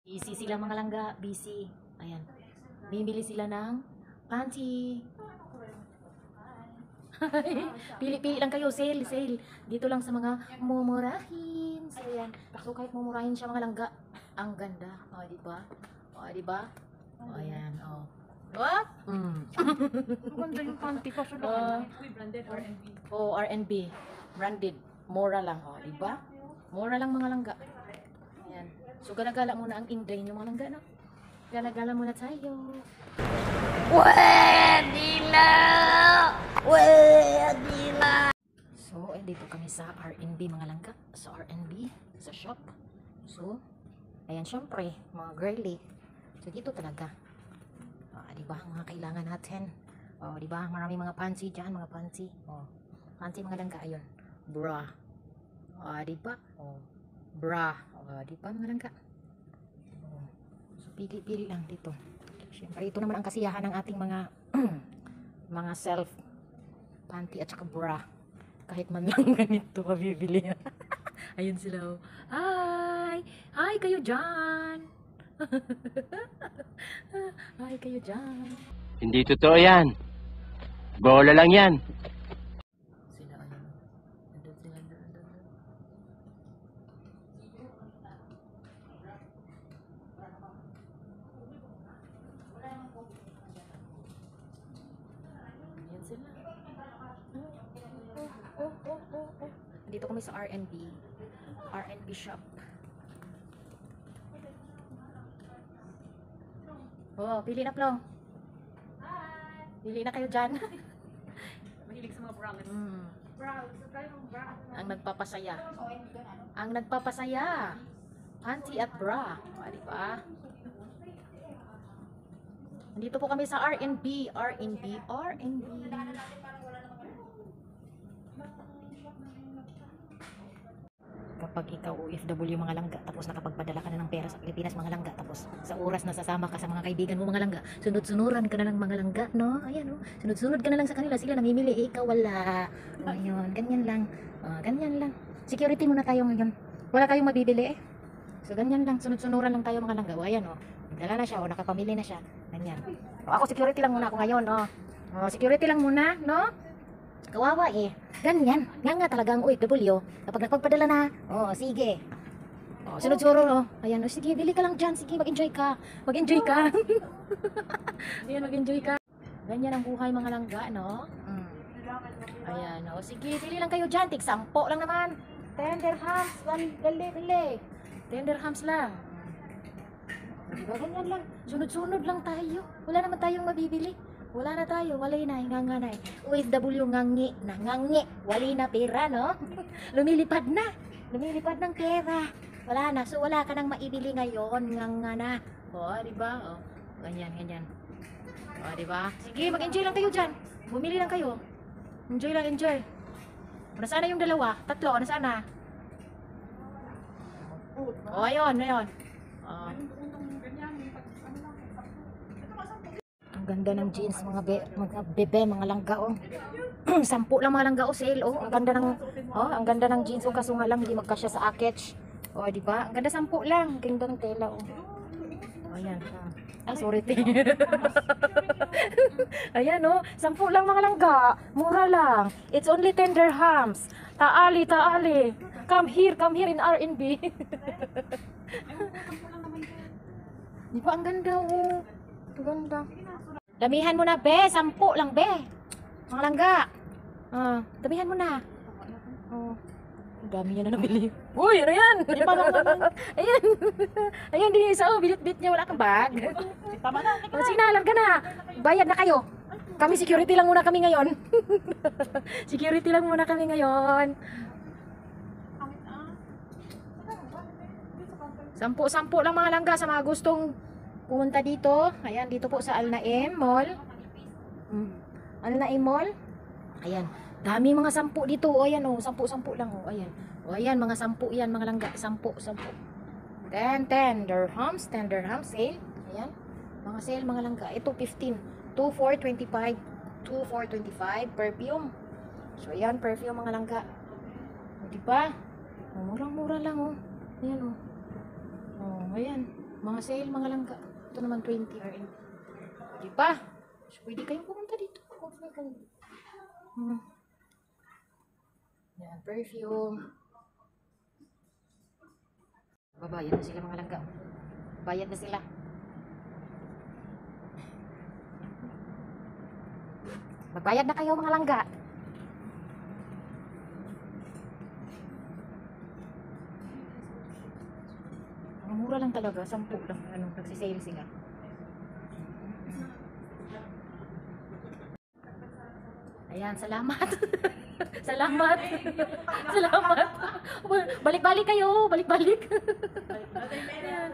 Busy sila mga langga, busy. Ayan. Bibili sila ng panty. Pili-pili lang kayo, sale, sale. Dito lang sa mga mumurahin. So, ayan. So, kahit mumurahin siya mga langga, ang ganda. O, diba? O, diba? O, ayan. O. What? Maganda yung panty kasi branded R&B. O, R&B. Branded. Mura lang. O, diba? Mura lang mga langga. Ayan. So, gala-gala muna ang Inday ng mga langga, no? Gala-gala muna tayo. Pwedila! Pwedila! So, dito kami sa R&B mga langga. Sa R&B, sa shop. So, ayan, syempre, mga girly. So, dito talaga. Diba, ang mga kailangan natin. Diba, maraming mga panty dyan, mga panty. Panty mga langga, ayun. Bra. Diba? Bra. Diba, mga langga? So, pili-pili lang dito. Syempre, ito naman ang kasiyahan ng ating mga mga self panty at saka bra. Kahit man lang ganito mabibili. Ayun sila. Hi! Hi kayo dyan! Hi kayo dyan! Hindi totoo yan. Bola lang yan. Sila ayun. Nandun sila. Nandun. Ayan sila. Dito kami sa R&B. R&B shop. Pili na Plong. Pili na kayo dyan. Mahilig sa mga browns. Browns. Ang nagpapasaya. Ang nagpapasaya. Panty at bra. Diba? Nandito po kami sa R&B. R&B. R&B. Kapag ikaw OFW mga langga, tapos nakapagpadala ka na ng pera sa Pilipinas mga langga, tapos sa oras na sasama ka sa mga kaibigan mo mga langga, sunod-sunuran ka na ng mga langga, no? Ayan, no? Sunod-sunod ka na lang sa kanila, sila namimili, ikaw wala. Ayun, ganyan lang. Ganyan lang. Security muna tayo ngayon. Wala tayong mabibili eh. So ganyan lang, sunod-sunuran lang tayo mga langga. Ayan, no? Dala na siya, nakapamili na siya. Ganyan. Ako security lang muna ako ngayon, no? Security lang muna, no? Kawawa eh. Ganyan. Nga talaga ang OFW. Kapag nagpagpadala na, sige. Sunod-sunod, Ayan, sige, bili ka lang dyan. Sige, mag-enjoy ka. Mag-enjoy ka. Ayan, mag-enjoy ka. Ganyan ang buhay mga langga, no? Ayan, sige, bili lang kayo dyan. Tig 10 lang naman. Tender hams. Dali. Tender hams lang. Diba, ganyan lang. Sunod-sunod lang tayo. Wala naman tayong mabibili. Wala na tayo, wala na, nga OFW ngangi, wala na pera, no? Lumilipad ng pera. Wala na, so wala ka nang maibili ngayon, nga na. Diba? Ganyan. Diba? Sige, mag-enjoy lang kayo dyan. Bumili lang kayo. Enjoy lang, enjoy. Nasaan na yung dalawa? 3, nasaan na? Ayun. Ganda ng jeans mga bebe mga langga 10 lang mga langga sale ang ganda ng jeans kaso nga lang hindi magkasya sa akech di ba ang ganda 10 lang ganda ng tela ayan ay sorry te ayan 10 lang mga langga mura lang it's only tender hams taali come here in R&B di ba ang ganda ang ganda. Damihan mo na, be. 10 lang, be. Mga langga. Damihan mo na. Ang dami niya na nabili. Uy, ano yan? Ayan. Ayan, din isa. Bilit-bilit niya. Wala kang bag. Tama na. Sige na, larga na. Bayad na kayo. Kami security lang muna kami ngayon. Security lang muna kami ngayon. 10 lang mga langga sa mga gustong pumunta dito. Ayan, dito po sa Al Naim Mall. Al Naim Mall. Ayan, dami mga 10 dito. Ayan 10 lang Ayan. Ayan, mga 10 yan mga langga. 10. 10 tender hams sale. Ayan. Mga sale mga langga. Ito 15. 2,425. 2,425 perfume. So ayan, perfume mga langga. Di ba? Murang-mura lang Ayan Ayan. Mga sale, mga langga. Ito naman 20 RN. Di ba? So, pwede kayong pumunta dito. Yan, perfume. Babayad na sila mga langga. Bayad na sila. Magbayad na kayo mga langga. Ang mura lang talaga, 10 lang. Nagsisale sila. Ayan, salamat. Salamat. Salamat. Balik-balik kayo, balik-balik. Ayan.